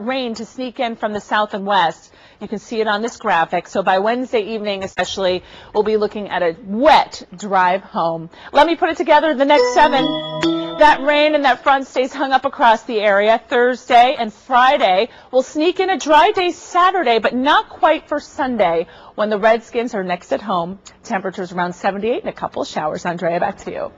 rain to sneak in from the south and west. You can see it on this graphic. So by Wednesday evening especially, we'll be looking at a wet drive home. Let me put it together. The next 7. That rain and that front stays hung up across the area. Thursday and Friday will sneak in a dry day Saturday, but not quite for Sunday when the Redskins are next at home. Temperatures around 78 and a couple showers. Andrea, back to you.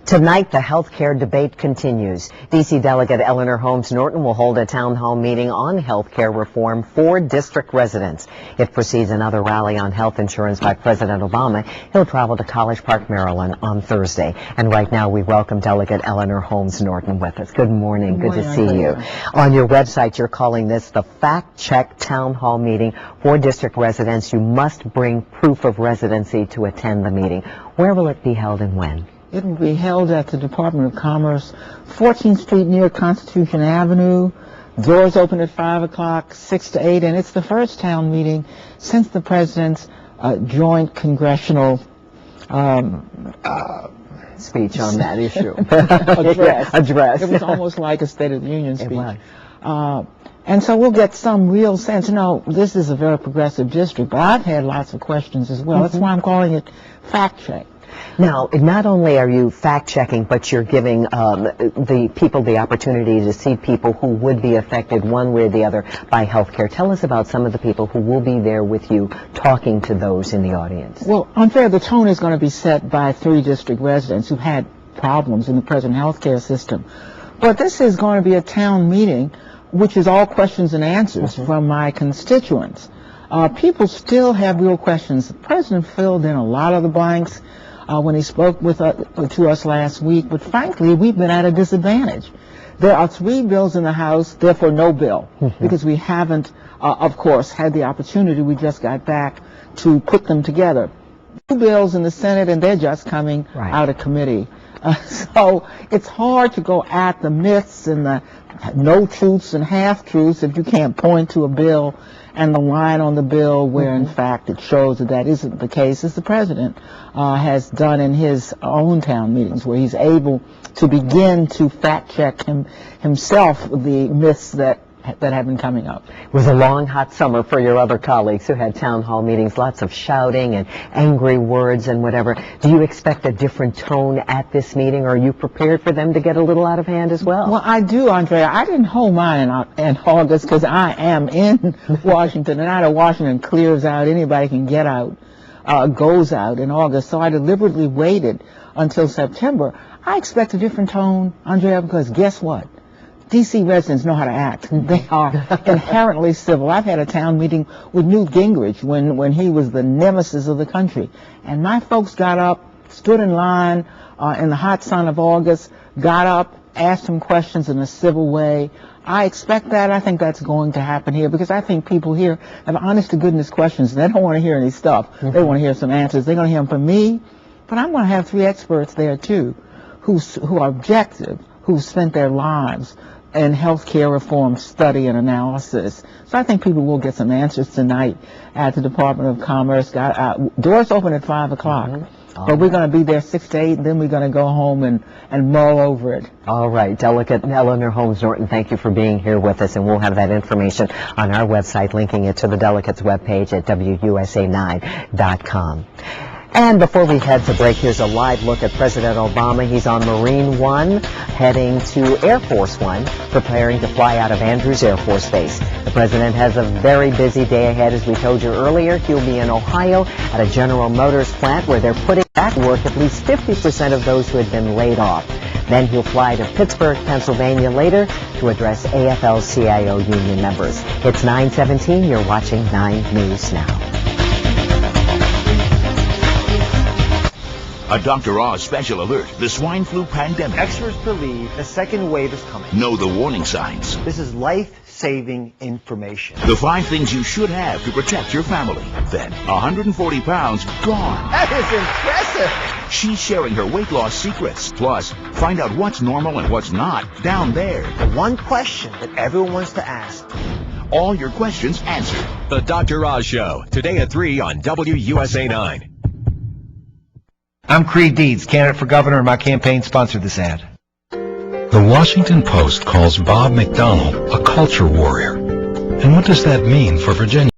Tonight, the health care debate continues. D.C. Delegate Eleanor Holmes Norton will hold a town hall meeting on health care reform for district residents. If precedes another rally on health insurance by President Obama, he'll travel to College Park, Maryland on Thursday. And right now, we welcome Delegate Eleanor Holmes Norton with us. Good morning. Good to see you. On your website, you're calling this the Fact Check Town Hall Meeting for district residents. You must bring proof of residency to attend the meeting. Where will it be held and when? It will be held at the Department of Commerce, 14th Street near Constitution Avenue. Doors open at 5 o'clock, 6 to 8, and it's the first town meeting since the President's joint congressional speech on that issue. Address. It was almost like a State of the Union speech. And so we'll get some real sense. You know, this is a very progressive district, but I've had lots of questions as well. That's why I'm calling it Fact Check. Now, not only are you fact-checking, but you're giving the people the opportunity to see people who would be affected one way or the other by health care. Tell us about some of the people who will be there with you talking to those in the audience. Well, unfair, the tone is going to be set by 3 district residents who've had problems in the present health care system. But this is going to be a town meeting, which is all questions and answers from my constituents. People still have real questions. The President filled in a lot of the blanks when he spoke to us last week, but frankly, we've been at a disadvantage. There are 3 bills in the House, therefore no bill, because we haven't, of course, had the opportunity. We just got back to put them together. 2 bills in the Senate, and they're just coming out of committee. So it's hard to go at the myths and the no truths and half-truths if you can't point to a bill and the line on the bill where, in fact, it shows that that isn't the case, as the President has done in his own town meetings, where he's able to begin to fact-check himself the myths that have been coming up. It was a long, hot summer for your other colleagues who had town hall meetings, lots of shouting and angry words and whatever. Do you expect a different tone at this meeting, or are you prepared for them to get a little out of hand as well? Well, I do, Andrea. I didn't hold mine in August because I am in Washington, and out of Washington clears out, anybody can get out, goes out in August. So I deliberately waited until September. I expect a different tone, Andrea, because guess what? D.C. residents know how to act. They are inherently civil. I've had a town meeting with Newt Gingrich when he was the nemesis of the country. And my folks got up, stood in line in the hot sun of August, got up, asked him questions in a civil way. I expect that. I think that's going to happen here because I think people here have honest-to-goodness questions. They don't want to hear any stuff. They want to hear some answers. They're going to hear them from me, but I'm going to have 3 experts there, too, who are objective, who've spent their lives in health care reform study and analysis. So I think people will get some answers tonight at the Department of Commerce. Doors open at 5 o'clock. But we're going to be there 6 to 8, and then we're going to go home and mull over it. All right. Delegate Eleanor Holmes Norton, thank you for being here with us, and we'll have that information on our website, linking it to the delegates' webpage at WUSA9.com. And before we head to break, here's a live look at President Obama. He's on Marine One, heading to Air Force One, preparing to fly out of Andrews Air Force Base. The President has a very busy day ahead. As we told you earlier, he'll be in Ohio at a General Motors plant where they're putting back to work at least 50% of those who had been laid off. Then he'll fly to Pittsburgh, Pennsylvania later to address AFL-CIO union members. It's 9:17. You're watching 9 News Now. A Dr. Oz special alert. The swine flu pandemic. Experts believe a second wave is coming. Know the warning signs. This is life-saving information. The 5 things you should have to protect your family. Then, 140 pounds gone. That is impressive. She's sharing her weight loss secrets. Plus, find out what's normal and what's not down there. The one question that everyone wants to ask. All your questions answered. The Dr. Oz Show, today at 3 on WUSA 9. I'm Creed Deeds, candidate for governor, and my campaign sponsored this ad. The Washington Post calls Bob McDonnell a culture warrior. And what does that mean for Virginia?